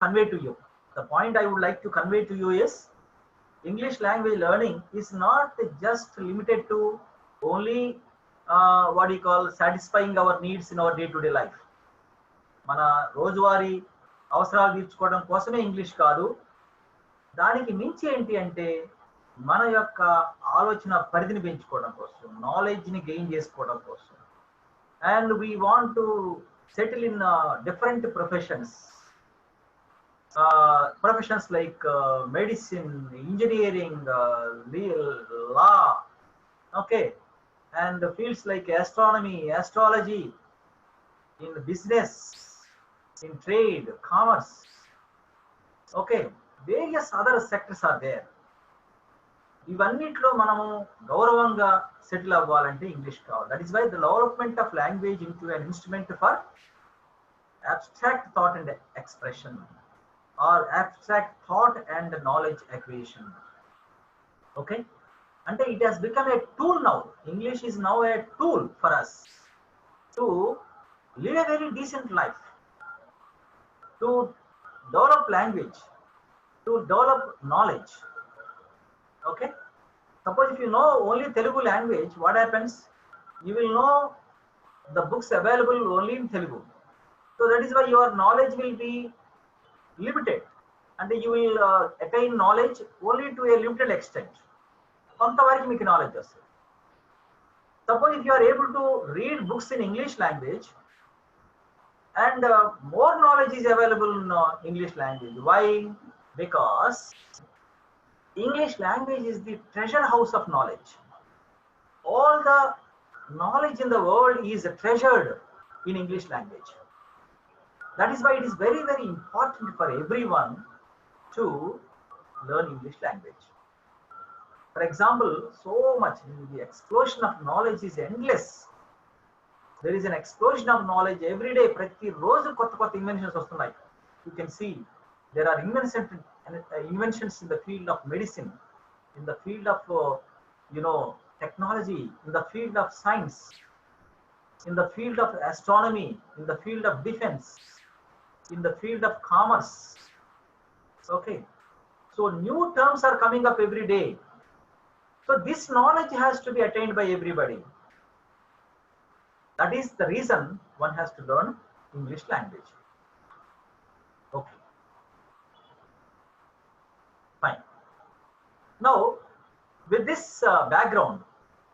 convey to you. The point I would like to convey to you is English language learning is not just limited to only what do you call satisfying our needs in our day-to-day life. మన రోజువారీ అవసరాలు తీర్చుకోవడం కోసమే English కాదు. దానికి మించి ఏంటి అంటే మన యొక్క ఆలోచన పరిధిని పెంచుకోవడం కోసం, నాలెడ్జ్ని గెయిన్ చేసుకోవడం కోసం. And we want to settle in different professions. Professions like medicine, engineering, law, okay, and fields like astronomy, astrology, in business, in trade, commerce, okay, various other sectors are there. ఇవన్నిట్లో మనము గౌరవంగా settle అవ్వాలంటే English కావాలి. That is why the development of language into an instrument for abstract thought and expression, or abstract thought and knowledge acquisition. Okay, and it has become a tool now. English is now a tool for us to live a very decent life, to develop language, to develop knowledge. Okay, suppose if you know only Telugu language, what happens? You will know the books available only in Telugu. So that is why your knowledge will be limited, and you will attain knowledge only to a limited extent. కొంతవరకు మీకు knowledge వస్తుంది. Suppose if you are able to read books in English language, and more knowledge is available in English language. Why? Because English language is the treasure house of knowledge. All the knowledge in the world is treasured in English language. That is why it is very, very important for everyone to learn English language. For example, so much, the explosion of knowledge is endless. There is an explosion of knowledge every day. Prati roju kotta inventions vastunayi. You can see there are inventions in the field of medicine, in the field of technology, in the field of science, in the field of astronomy, in the field of defense, in the field of commerce. Okay, so new terms are coming up every day. So this knowledge has to be attained by everybody. That is the reason one has to learn English language. Okay, fine. Now with this background,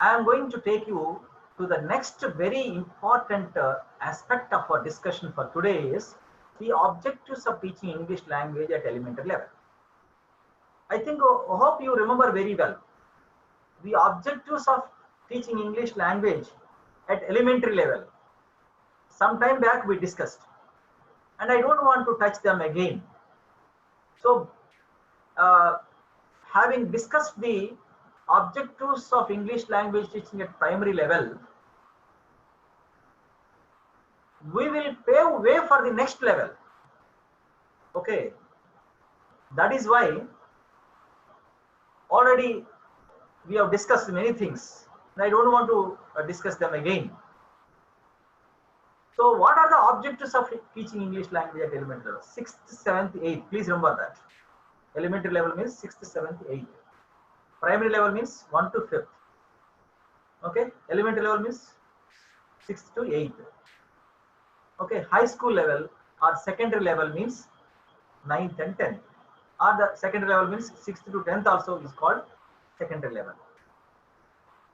I am going to take you to the next very important aspect of our discussion for today is the objectives of teaching English language at elementary level. I think, hope you remember very well. The objectives of teaching English language at elementary level, some time back we discussed, and I don't want to touch them again. So, having discussed the objectives of English language teaching at primary level, we will pave way for the next level. Okay, that is why already we have discussed many things, and I don't want to discuss them again. So what are the objectives of teaching English language at elementary level? 6th, 7th, 8th. Please remember that. Elementary level means 6th, 7th, 8th. Primary level means 1 to 5th. Okay, elementary level means 6th to 8th. Okay, high school level or secondary level means 9th and 10th, or the secondary level means 6th to 10th also is called secondary level.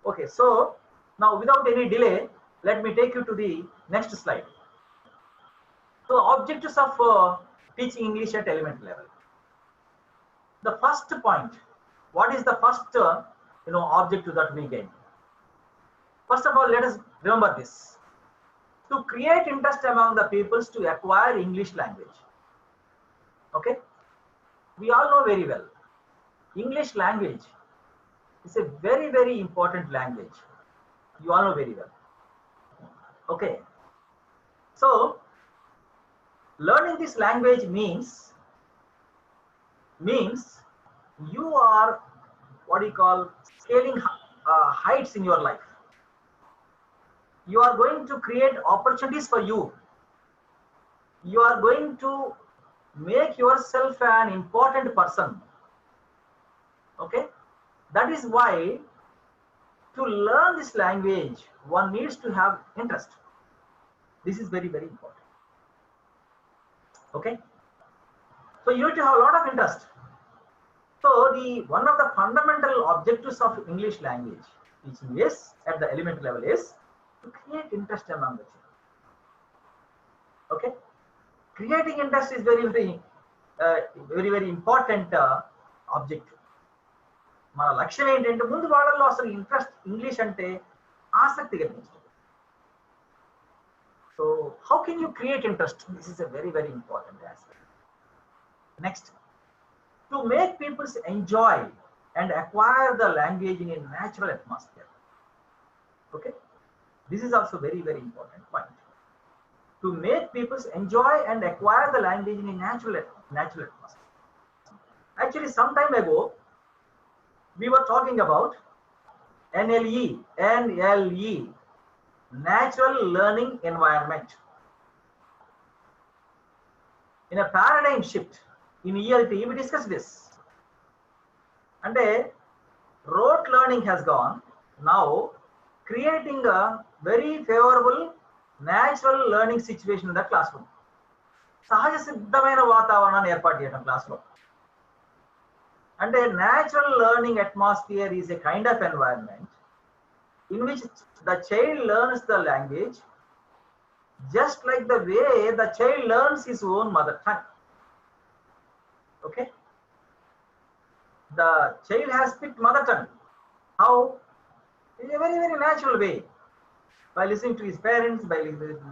Okay, so now without any delay, let me take you to the next slide. So objectives of teaching English at elementary level. The first point, what is the first objective that we gain? First of all, let us remember this: to create interest among the peoples to acquire English language. Okay, we all know very well English language is a very, very important language. You all know very well. Okay, so learning this language means you are what do you call scaling heights in your life. You are going to create opportunities for you. You are going to make yourself an important person. Okay, that is why to learn this language one needs to have interest. This is very, very important. Okay, so you need to have a lot of interest. So the one of the fundamental objectives of English language teaching is at the elementary level is to create interest among the children. Okay, creating interest is very important objective. మన లక్ష్యం ఏంటంటే ముందు వాళ్ళలో అసలు interest English అంటే ఆసక్తి కలిగించడం. So how can you create interest? This is a very important aspect. Next, to make peoples enjoy and acquire the language in a natural atmosphere. Okay, this is also very important point. To make peoples enjoy and acquire the language in a natural atmosphere. Actually, some time ago we were talking about NLE, natural learning environment. In a paradigm shift in ELT, we discussed this. And rote learning has gone. Now, creating a very favorable natural learning situation in the classroom. సహజ సిద్ధమైన వాతావరణాన్ని ఏర్పాటు చేయడం క్లాస్లో. And a natural learning atmosphere is a kind of environment in which the child learns the language just like the way the child learns his own mother tongue. Okay, the child has picked mother tongue. How? In a very natural way, by listening to his parents, by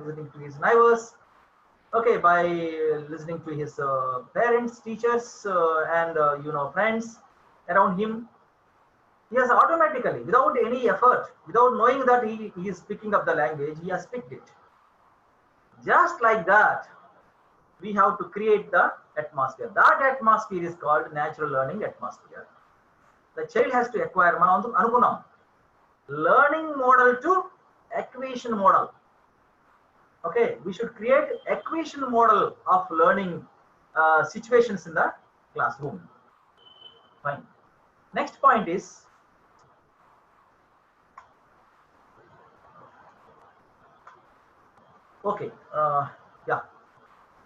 listening to his neighbors. Okay, by listening to his parents, teachers, and friends around him. He has automatically, without any effort, without knowing that he is picking up the language, he has picked it. Just like that, we have to create the atmosphere. That atmosphere is called natural learning atmosphere. The child has to acquire learning model to acquisition model. Okay, we should create acquisition model of learning situations in the classroom. Fine. Next point is okay. Yeah,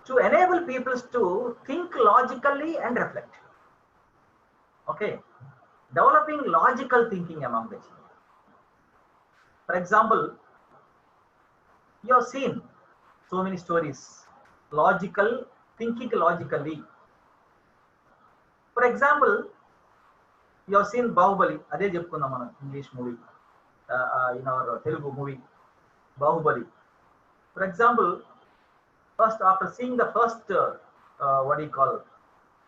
to enable people to think logically and reflect. Okay, developing logical thinking among the children. For example, you have seen so many stories, logical thinking logically. For example, you have seen Bahubali. Ade cheptukundam mana English movie, in our Telugu movie Bahubali. For example, first after seeing the first what do you call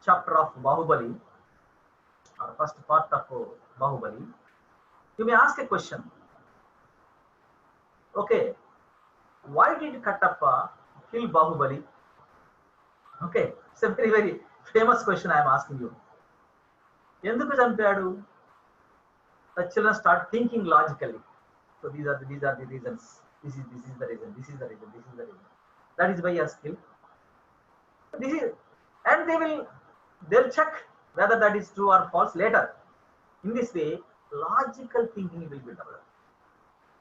chapter of Bahubali, or first part of Bahubali, you may ask a question. Okay, why did Kattappa kill Bahubali? Okay, it's a very famous question I am asking you. Enduku champadu? The children start thinking logically. So these are the reasons. This is the reason. This is the reason. This is the reason. That is why he has killed. This is, and they'll check whether that is true or false later. In this way, logical thinking will be developed.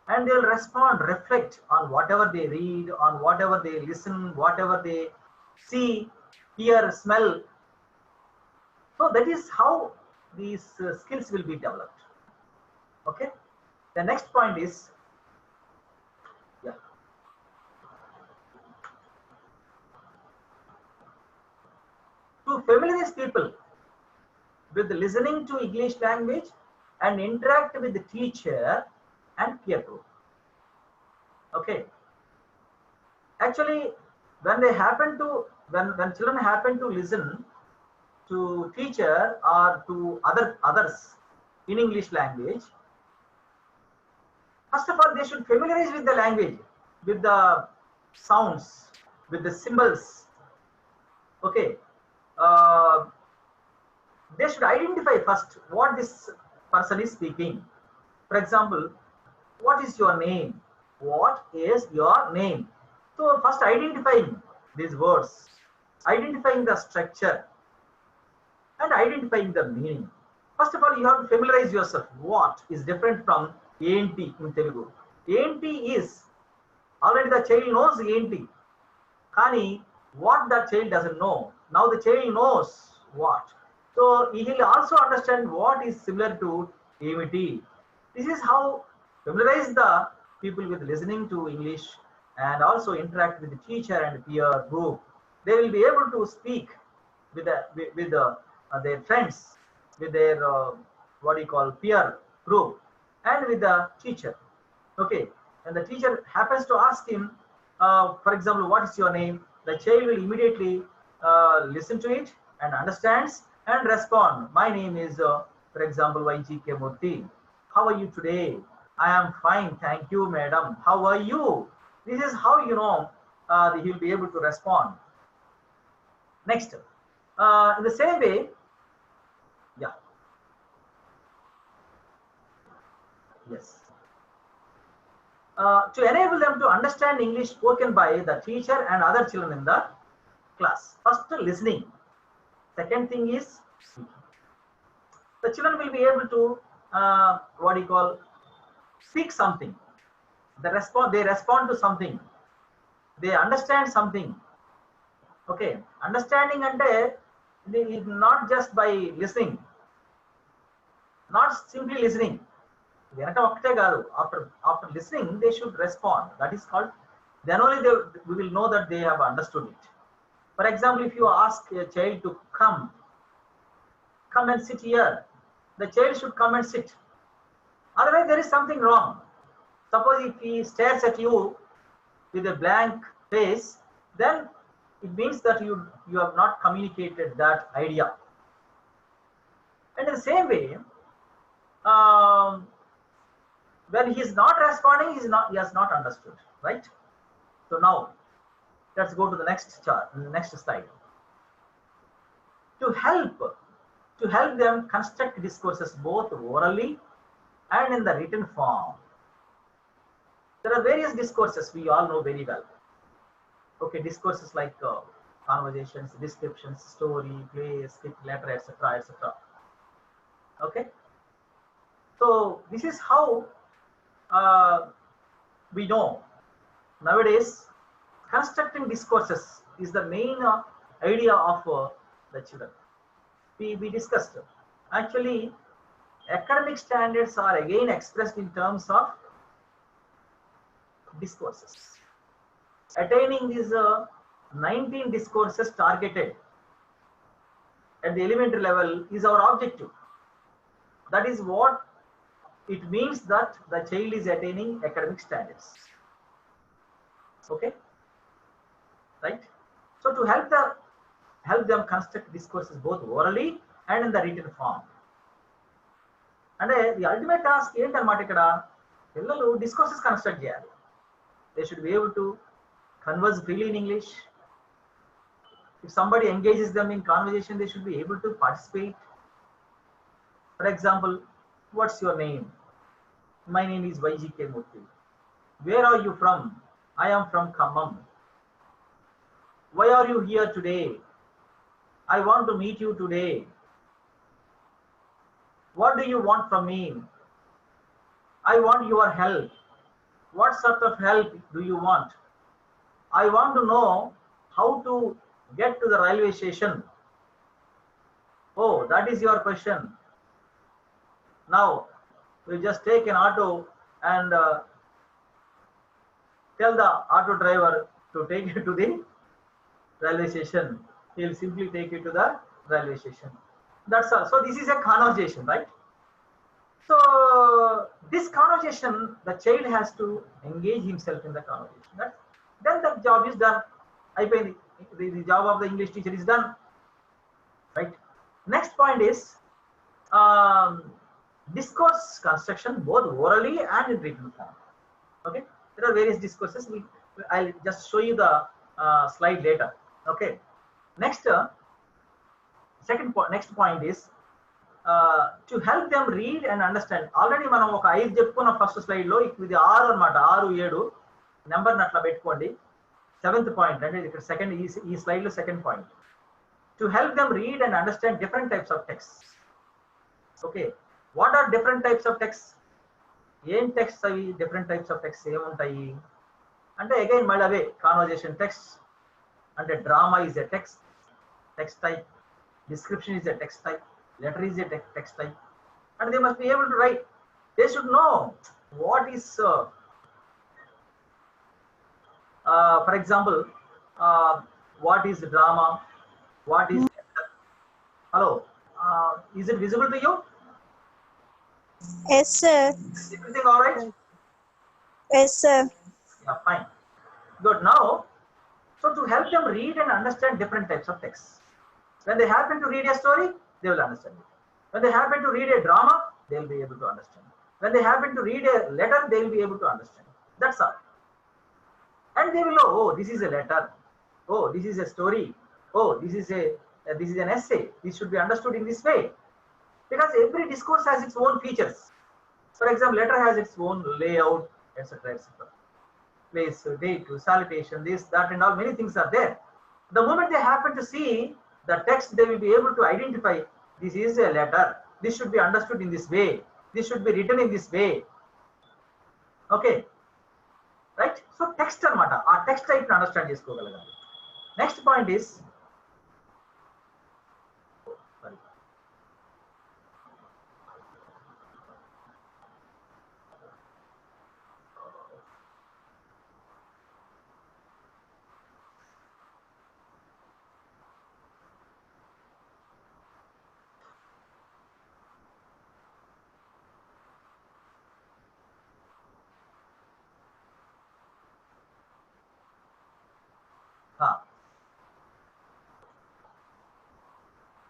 And they will respond, reflect on whatever they read, on whatever they listen, whatever they see, hear, smell. So that is how these skills will be developed. Okay. The next point is, yeah, to familiarize people with listening to English language and interact with the teacher and peer group. Okay, actually when children happen to listen to teacher or to others in English language, first of all they should familiarize with the language, with the sounds, with the symbols. Okay, they should identify first what this person is speaking. For example, what is your name? What is your name? So first identifying these words, identifying the structure and identifying the meaning. First of all, you have to familiarize yourself. What is different from enti in Telugu? Enti is already the child knows enti. Kani, what the child doesn't know. Now the child knows what. So he will also understand what is similar to emiti. This is how familiarize the people with listening to English and also interact with the teacher and peer group. They will be able to speak with their friends, with their what you call peer group, and with the teacher. Okay, and the teacher happens to ask him, for example, what is your name? The child will immediately listen to it and understands and respond. My name is, for example, YGK Murthy. How are you today? I am fine, thank you, madam. How are you? This is how you know he will be able to respond. Next, in the same way, yeah, yes. To enable them to understand English spoken by the teacher and other children in the class. First, listening. Second thing is speaking. The children will be able to what you call speak something. They respond to something. They understand something. Okay, understanding and not just by listening, not simply listening. After listening, they should respond. That is called. Then only we will know that they have understood it. For example, if you ask a child to come and sit here, the child should come and sit. Otherwise, there is something wrong. Suppose if he stares at you with a blank face, then it means that you have not communicated that idea. And in the same way, when he is not responding, he has not understood, right? So now, let's go to the next chart, next slide. To help them construct discourses both orally and in the written form. There are various discourses we all know very well. Okay, discourses like conversations, descriptions, story, play, skit, letter, etc., etc. Okay, so this is how we know nowadays constructing discourses is the main idea of the children. We discussed actually academic standards are again expressed in terms of discourses. Attaining these 19 discourses targeted at the elementary level is our objective. That is what it means that the child is attaining academic standards. Okay, right? So to help them construct discourses both orally and in the written form. And the ultimate task ఏంటన్నమాట ఇక్కడ పిల్లలు discourses construct చేయాలి. They should be able to converse freely in English. If somebody engages them in conversation, they should be able to participate. For example, what's your name? My name is YGK Murthy. Where are you from? I am from Khammam. Why are you here today? I want to meet you today. What do you want from me? I want your help. What sort of help do you want? I want to know how to get to the railway station. Oh, that is your question. Now, we just take an auto and tell the auto driver to take you to the railway station. He will simply take you to the railway station. That's all. So this is a conversation, right? So this conversation, the child has to engage himself in the conversation. Then the job is done. The job of the English teacher is done, right? Next point is discourse construction both orally and in written form. Okay, there are various discourses. I'll just show you the slide later. Okay, next point is to help them read and understand. Already మనం ఒక 5 చెప్పుకున్న first slide లో ఇది 6 అన్నమాట. 6 7 number అట్లా పెట్టుకోండి. Seventh point, and second is slide second point. To help them read and understand different types of texts. Okay, what are different types of texts? ఏం text అవి డిఫరెంట్ టైప్స్ ఆఫ్ టెక్స్ట్ ఏముంటాయి అంటే again మళ్ళీ అవే conversation text అంటే drama is a text type, description is a text type, letter is a text type, and they must be able to right. They should know what is for example what is drama, what is hello, is it visible to you? Yes, sir. Is everything all right? Yes, sir. Yeah, fine, good. Now, so to help them read and understand different types of texts, when they happen to read a story, they will understand it. When they happen to read a drama, they will be able to understand. When they happen to read a letter, they will be able to understand. That's all. And they will know, oh, this is a letter, oh, this is a story, oh, this is an essay. This should be understood in this way, because every discourse has its own features. For example, letter has its own layout, etc., etc. Place, date, salutation, this, that, and all. Many things are there. The moment they happen to see the text, they will be able to identify this is a letter. This should be understood in this way. This should be written in this way. Okay, right? So text anamata. Our text type ni understand chesukogalagaలి. Next point is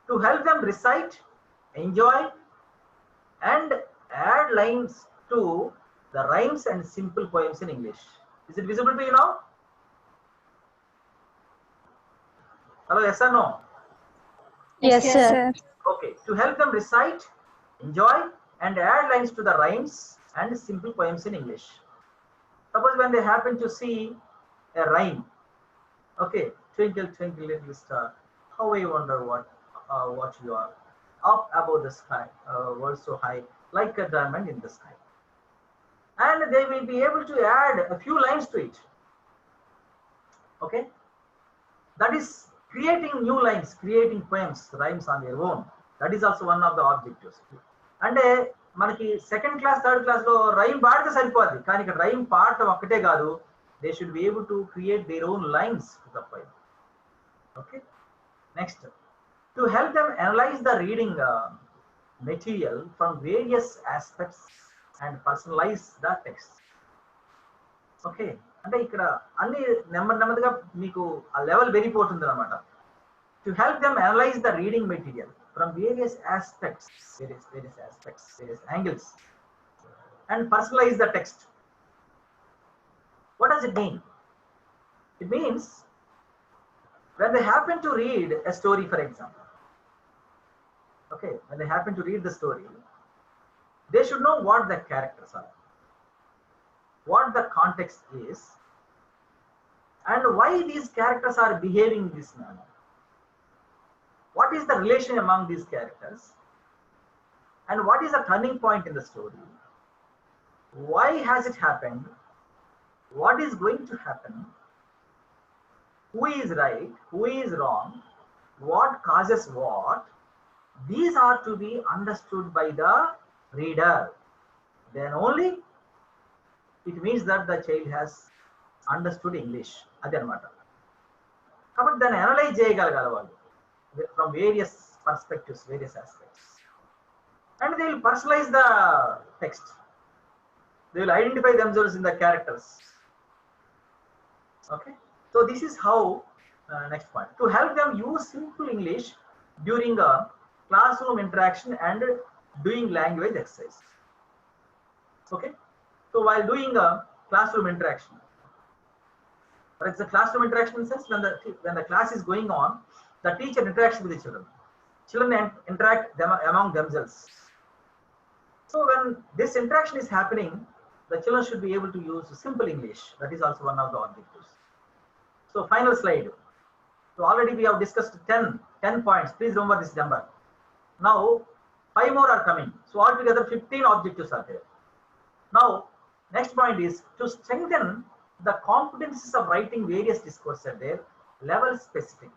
to help them recite, enjoy, and add lines to the rhymes and simple poems in English. Is it visible to you now? Hello, yes or no? Yes, sir. Okay, to help them recite, enjoy, and add lines to the rhymes and simple poems in English. Suppose when they happen to see a rhyme, okay, twinkle, twinkle, little star, how I wonder what you are, up above the sky, world so high, like a diamond in the sky. And they will be able to add a few lines to it. Okay, that is creating new lines, creating poems, rhymes on their own. That is also one of the objectives. And మనకి second class third class లో rhyme పాడితే సరిపోద్ది, కానీ ఇక్కడ rhyme పాడటం ఒక్కటే కాదు, they should be able to create their own lines to the poem. Okay, next, to help them analyze the reading material from various aspects and personalize the text. Okay, అంటే ఇక్కడ అన్ని నెమ్మదిగా మీకు ఆ లెవెల్ పెరిగిపోతుంది అనమాట. To help them analyze the reading material from various aspects, various angles, and personalize the text. What does it mean? It means when they happen to read a story, for example, okay, when they happen to read the story, they should know what the characters are, what the context is, and why these characters are behaving in this manner. What is the relation among these characters, and what is the turning point in the story? Why has it happened? What is going to happen? Who is right? Who is wrong? What causes what? These are to be understood by the reader. Then only it means that the child has understood English. Adi anamata. Kabatti danni analyze cheyagalagali vallu from various perspectives, various aspects, and they will personalize the text. They will identify themselves in the characters. Okay, so this is how next point, to help them use simple English during a classroom interaction and doing language exercise. Okay, so while doing a classroom interaction, for example, classroom interaction says when the class is going on, the teacher interacts with the children interact them among themselves. So when this interaction is happening, the children should be able to use simple English. That is also one of the objectives. So final slide. So already we have discussed 10 points. Please remember this number. Now 5 more are coming. So altogether 15 objectives are there. Now next point is to strengthen the competencies of writing various discourses are there, level specific.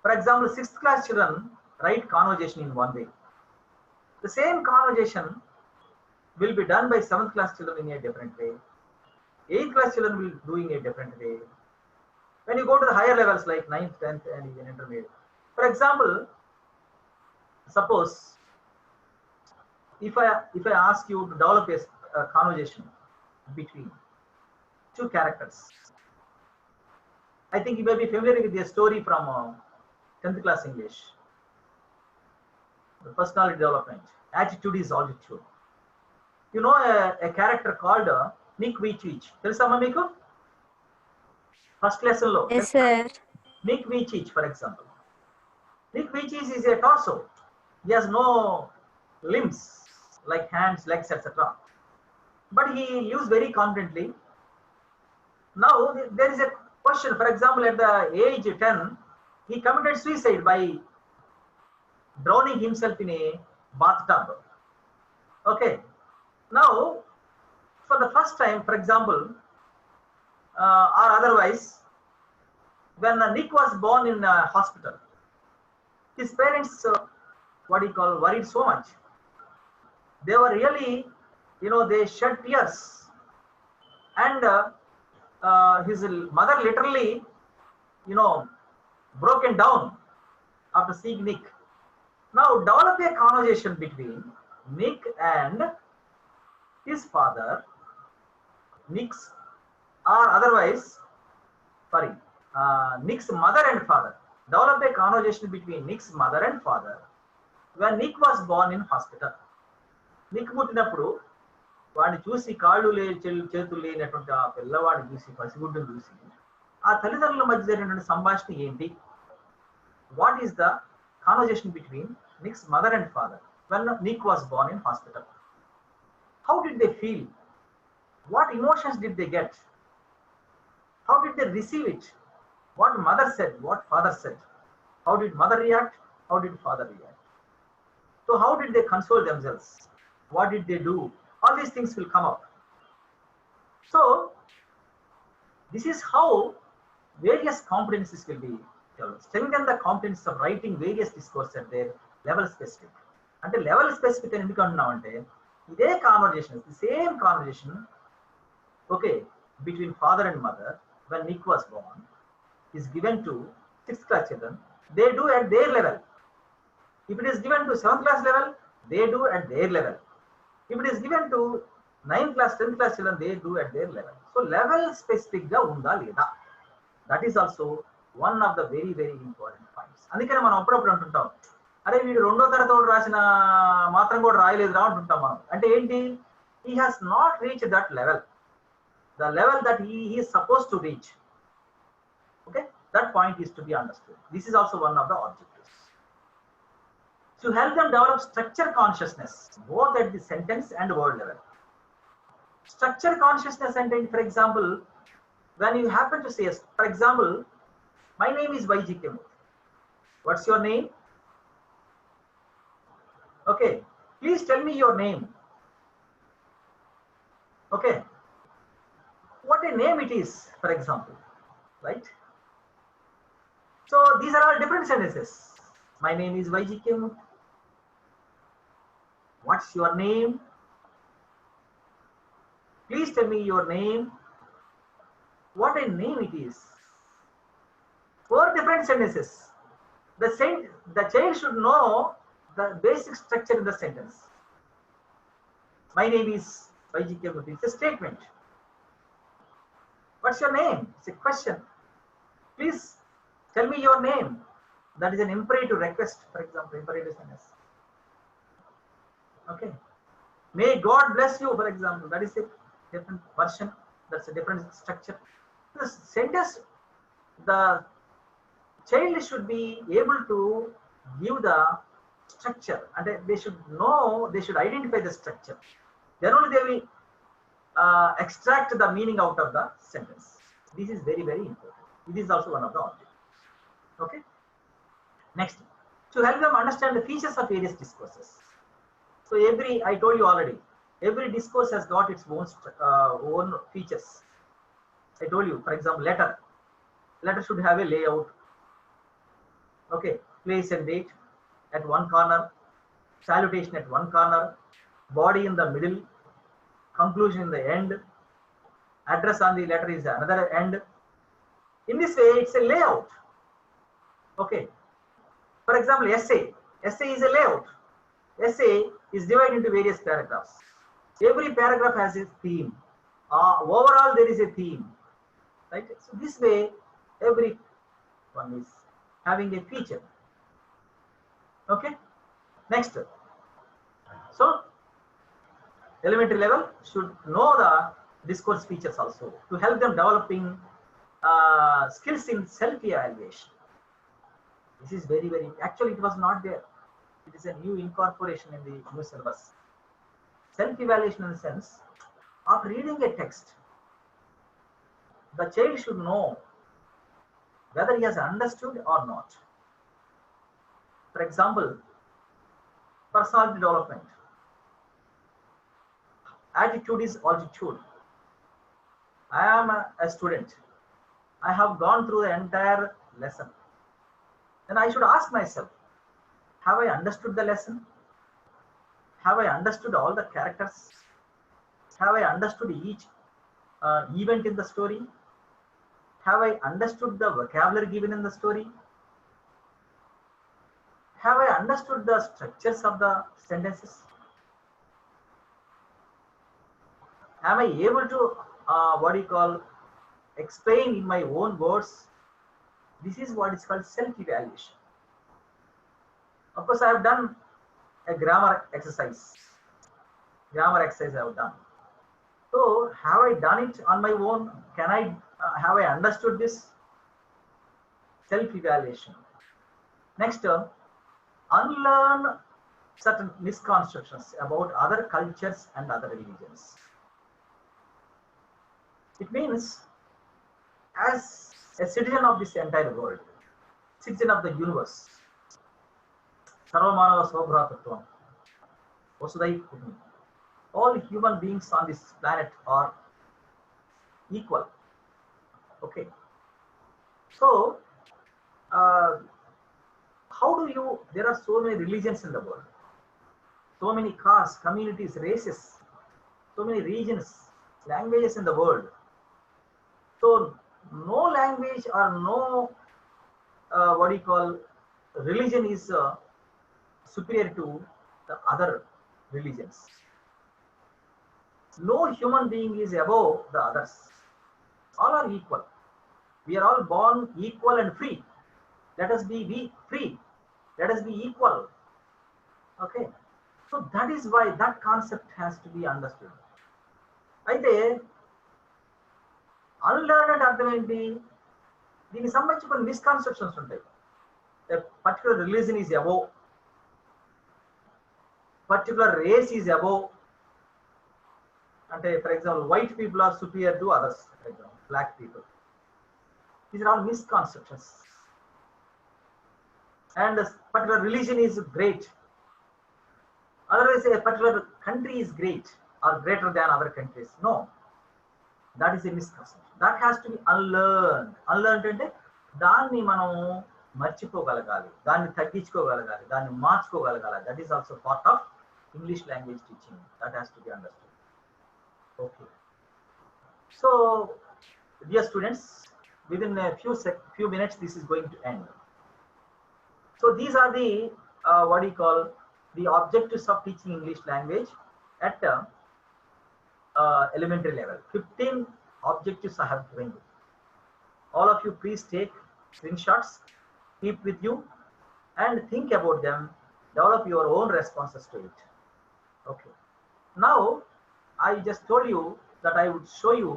For example, 6th class children write conversation in one way. The same conversation will be done by 7th class children in a different way. 8th class children will do in a different way. When you go to the higher levels like 9th, 10th and even intermediate. For example, suppose if I ask you to develop a conversation between two characters, I think you may be familiar with the story from 10th class English. The personality development. Attitude is altitude. You know a character called Nick Vujicic. Telusama meeku? First lesson lo. Yes, sir. Nick Vujicic, for example. Nick Vujicic is a torso. He has no limbs like hands, legs, etc. But he lives very confidently. Now there is a question. For example, at the age 10, he committed suicide by drowning himself in a bathtub. Okay. Now, for the first time, for example, or otherwise, when Nick was born in a hospital, his parents, worried so much. They were really, they shed tears. And his mother literally, broken down after seeing Nick. Now, develop a conversation between Nick and his father, Nick's, or otherwise, Nick's mother and father. Develop a conversation between Nick's mother and father when Nick was born in hospital. Nick పుట్టినప్పుడు వాడిని చూసి కాళ్ళు చేతులు లేనటువంటి ఆ పిల్లవాడిని చూసి పసిగుడ్డును చూసి ఆ తల్లిదండ్రుల మధ్య జరిగినటువంటి సంభాషణ ఏంటి? What is the conversation between Nick's mother and father when Nick was born in hospital? How did they feel? What emotions did they get? How did they receive it? What mother said, what father said? How did mother react? How did father react? So how did they console themselves? What did they do? All these things will come up. So this is how various competencies will be developed. Strengthen the competence of writing various discourses at their level specific. అంటే level specific అని ఎందుకు అంటున్నాం అంటే ఇదే conversation, the same conversation, okay, between father and mother when Nick was born is given to 6th class children. They do at their level. If it is given to 7th class level, they do at their level. If it is given to 9th class, 10th class children, they do at their level. So level specific ga unda leda. That is also one of the very, very important points. అందుకనే మనం అప్పుడప్పుడు అంటుంటాం, అరే వీడు 2వ తరగతి రాసిన మాత్రం కూడా రాయలేదురా అంటుంటాం మనం. అంటే ఏంటి? He has not reached that level. The level that he is supposed to reach. Okay, that point is to be understood. This is also one of the objectives. To help them develop structure consciousness, both at the sentence and word level. Structure consciousness, and for example, when you happen to say, for example, my name is YGK. What's your name? Okay, please tell me your name. Okay, what a name it is, for example, right? So these are all different sentences. My name is YGK. What's your name? Please tell me your name. What a name it is. 4 different sentences. The child should know the basic structure in the sentence. My name is YGK. It's a statement. What's your name? It's a question. Please tell me your name. That is an imperative request, for example, imperative sentence. Okay. May God bless you, for example. That is a different version. That's a different structure. The sentence, the child should be able to give the structure, and they should know, they should identify the structure. Then only they will extract the meaning out of the sentence. This is very, very important. It is also one of the objects. Okay. Next, to help them understand the features of various discourses. So I told you already, every discourse has got its own features. I told you, for example, letter should have a layout. Okay, place and date at one corner, salutation at one corner, body in the middle, conclusion in the end, address on the letter is another end. In this way, it's a layout. Okay. For example, essay is a layout. Essay is divided into various paragraphs. Every paragraph has a theme. Overall, there is a theme, right? So this way, every one is having a feature. Okay. Next. So elementary level should know the discourse features also to help them developing skills in self-evaluation. This is very, very, actually it was not there. It is a new incorporation in the new syllabus. Self-evaluation in the sense of reading a text. The child should know whether he has understood or not. For example, personality development. Attitude is altitude. I am a student. I have gone through the entire lesson. Then I should ask myself, have I understood the lesson? Have I understood all the characters? Have I understood each event in the story? Have I understood the vocabulary given in the story? Have I understood the structures of the sentences? Am I able to, explain in my own words? This is what is called self-evaluation. Of course, I have done a grammar exercise. I have done. So, have I done it on my own? Have I understood this? Self-evaluation. Next, unlearn certain misconceptions about other cultures and other religions. It means, as a citizen of this entire world, citizen of the universe, Sarvamanava Svabhratvatvam, Vasudhaiva Kutumbakam, all human beings on this planet are equal. Okay. So, there are so many religions in the world, so many castes, communities, races, so many regions, languages in the world. So, no language or no, religion is superior to the other religions. No human being is above the others. All are equal. We are all born equal and free. Let us be free. Let us be equal. Okay. So that is why that concept has to be understood. అయితే అన్లర్న్డ్ అర్థం ఏంటి? దీనికి సంబంధించి కొన్ని misconceptions ఉంటాయి. Particular religion is above, particular race is above. అంటే for example white people are superior to others, for example black people. These are all misconceptions. And a particular religion is great. Otherwise, a particular country is great or greater than other countries. No, that is a misconception. That has to be unlearned. Unlearned అంటే దాన్ని మనం మర్చిపోగలగాలి, దాన్ని తగ్గించుకోగలగాలి, దాన్ని మార్చుకోగలగాలి. That is also part of English language teaching. That has to be understood. Okay. So, dear students, within a few minutes, this is going to end. So these are the the objectives of teaching English language at elementary level. 15 objectives I have given you. All of you please take screenshots, keep with you, and think about them. Develop your own responses to it. Okay. Now I just told you that I would show you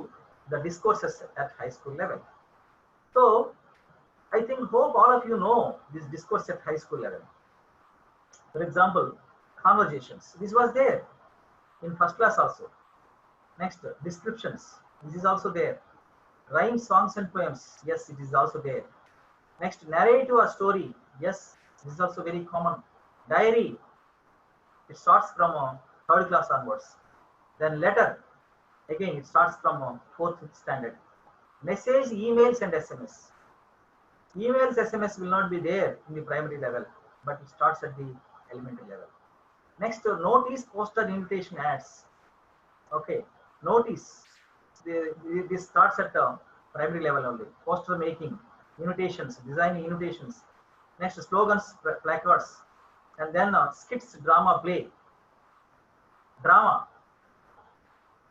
the discourses at high school level. So I hope all of you know this discourse at high school level. For example, conversations. This was there in first class also. Next, descriptions. This is also there. Rhymes, songs and poems, yes, it is also there. Next, narrative or story, yes, this is also very common. Diary, it starts from third class onwards. Then letter, again it starts from fourth, fifth standard. Message, emails and SMS. Emails, SMS will not be there in the primary level, but it starts at the elementary level. Next, notice, poster, invitation, ads. Okay, notice, this starts at primary level only. Poster making, invitations, designing invitations. Next, slogans, placards, and then skits, drama, play. Drama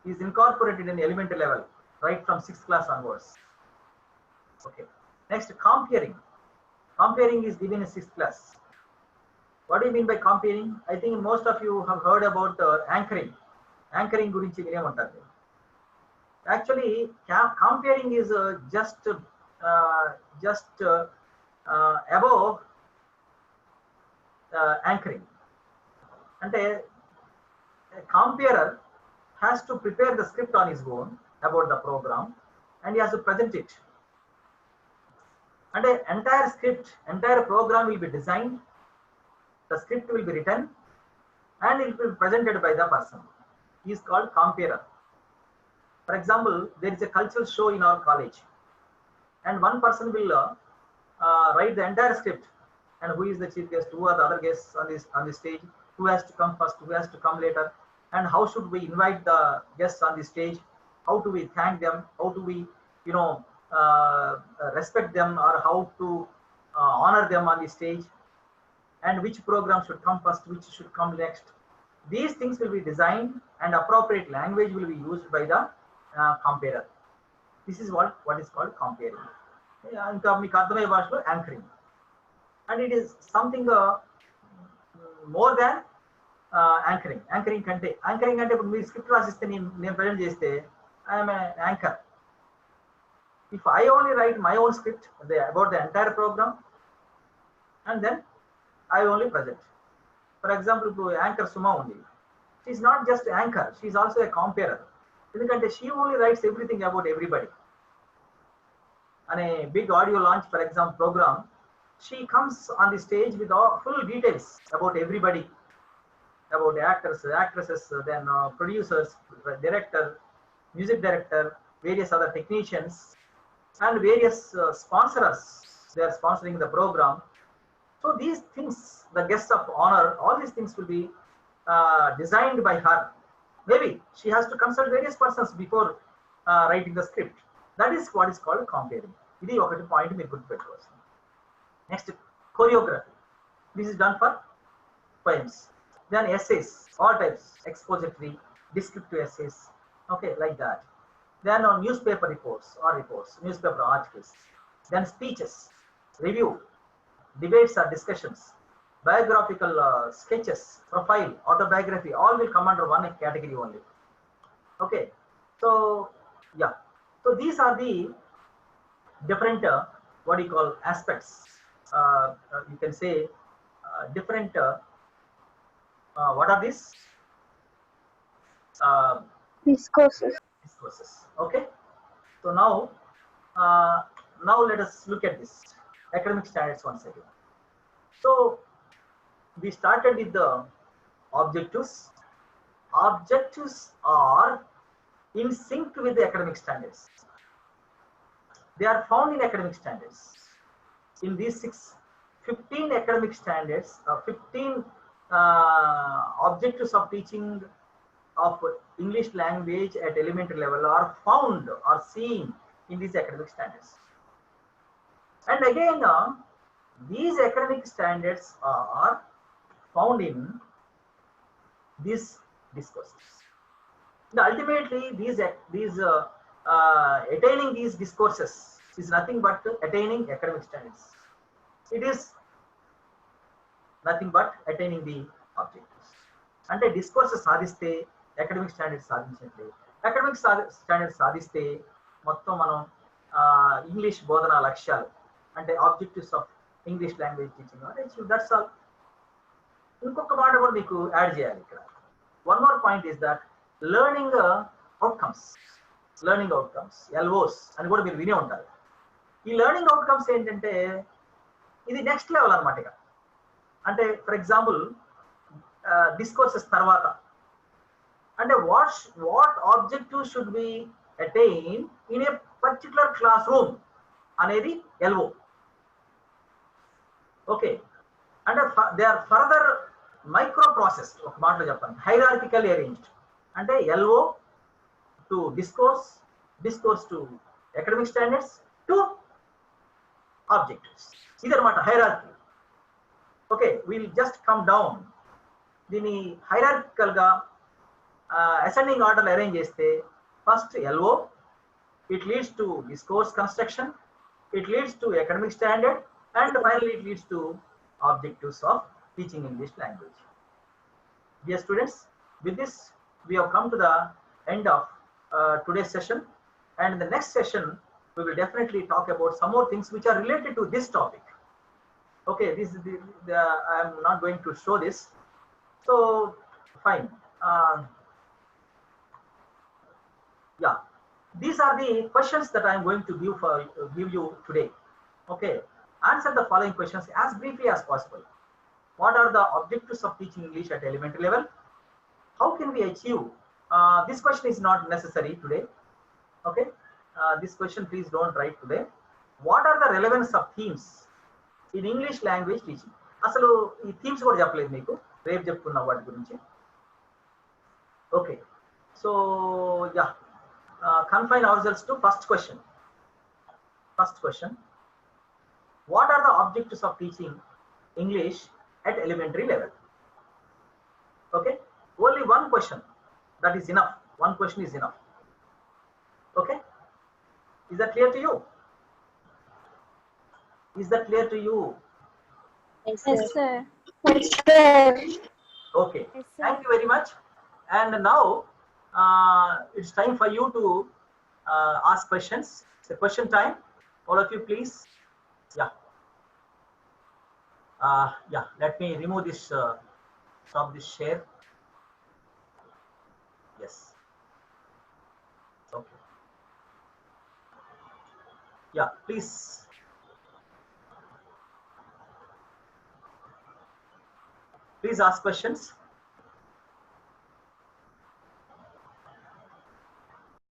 is incorporated in elementary level, right from 6th class onwards. Okay. Next, comparing. Comparing is given in 6th class. What do you mean by comparing? I think most of you have heard about anchoring. Anchoring gurinchi vinemuntaru. Actually, comparing is just above anchoring. Ante a comparer has to prepare the script on his own about the program, and he has to present it. And an entire script, entire program will be designed, the script will be written, and it will be presented by the person. He is called comparer. For example, there is a cultural show in our college, and one person will write the entire script, and who is the chief guest, who are the other guests on this stage, who has to come first, who has to come later, and how should we invite the guests on the stage, how do we thank them, how do we respect them, or how to honor them on the stage, and which program should come first, which should come next. These things will be designed, and appropriate language will be used by the comparer. This is what is called comparing. ఇంకా మీకు అర్థమయ్యే భాషలో anchoring. And it is something more than anchoring. Anchoring అంటే ఇప్పుడు మీరు script రాసిస్తే నేను present చేస్తే I'm anchor. If I only write my own script about the entire program, and then I only present. For example, anchor Suma undi. She is not just anchor; she is also a comparer. Because she only writes everything about everybody. On a big audio launch, for example, program, she comes on the stage with all full details about everybody, about the actors, actresses, then producers, director, music director, various other technicians, and various sponsors. They are sponsoring the program. So these things, the guests of honor, all these things will be designed by her. Maybe she has to consult various persons before writing the script. That is what is called comparing. This is one point we could put. Next, choreography. This is done for poems. Then essays, all types, expository, descriptive essays, okay, like that. Then on newspaper reports, newspaper articles. Then speeches, review, debates or discussions, biographical sketches, profile, autobiography, all will come under one category only. Okay, so yeah, so these are the different what do you call aspects. You can say different. What are these? Discourses. Okay, so now let us look at this academic standards once again. So we started with the objectives. Objectives are in sync with the academic standards. They are found in academic standards. In these 15 academic standards, 15 objectives of teaching of English language at elementary level are found or seen in these academic standards. And again, these academic standards are found in these discourses. Now, ultimately, attaining these discourses is nothing but attaining academic standards. It is nothing but attaining the objectives. అంటే discourses సాధిస్తే academic standards సాధించినట్లే. Academic standards సాధిస్తే మొత్తం మనం English బోధన లక్ష్యాలు అంటే objectives of English language teaching, that's all. ఇంకొక మాట కూడా మీకు యాడ్ చేయాలి ఇక్కడ. One more point is that learning outcomes. Learning outcomes, LOs అని కూడా మీరు వినే ఉంటారు. ఈ లెర్నింగ్ అవుట్కమ్స్ ఏంటంటే ఇది నెక్స్ట్ లెవెల్ అనమాట. ఇక అంటే ఫర్ ఎగ్జాంపుల్ డిస్కోర్సెస్ తర్వాత అంటే what objective should be attain in a particular classroom అనేది ఎల్ఓ. ఓకే, అంటే they are further micro process. ఒక మాటలో చెప్పండి, హైరార్కికల్ అరేంజ్డ్. అంటే LO to discourse, discourse to academic standards to objectives. ఇదన్నమాట hierarchy. Okay, will just come down. దీన్ని hierarchical గా ascending order arrange చేస్తే first LO, it leads to discourse construction, it leads to academic standard, and finally it leads to objectives of teaching English language. Dear students, with this we have come to the end of today's session, and in the next session we will definitely talk about some more things which are related to this topic. Okay, this is I am not going to show this, so fine. Yeah, these are the questions that I am going to give you today. Okay, answer the following questions as briefly as possible. What are the objectives of teaching English at elementary level? How can we achieve? This question is not necessary today. Okay, this question please don't write today. What are the relevance of themes in English language teaching? అసలు ఈ themes కూడా చెప్పలేదు మీకు, రేపు చెప్తున్నా వాటి గురించి. Okay, so yeah, confine ourselves to first question. First question, what are the objectives of teaching English at elementary level? Okay, only one question, that is enough. One question is enough. Okay, is that clear to you? Is that clear to you? Yes, sir. Yes, sir. Yes, sir. Okay, Yes, sir. thank you very much. And now it's time for you to ask questions. It's a question time. All of you please. Yeah, yeah, let me remove this, stop this share. Yes, okay, yeah, please ask questions.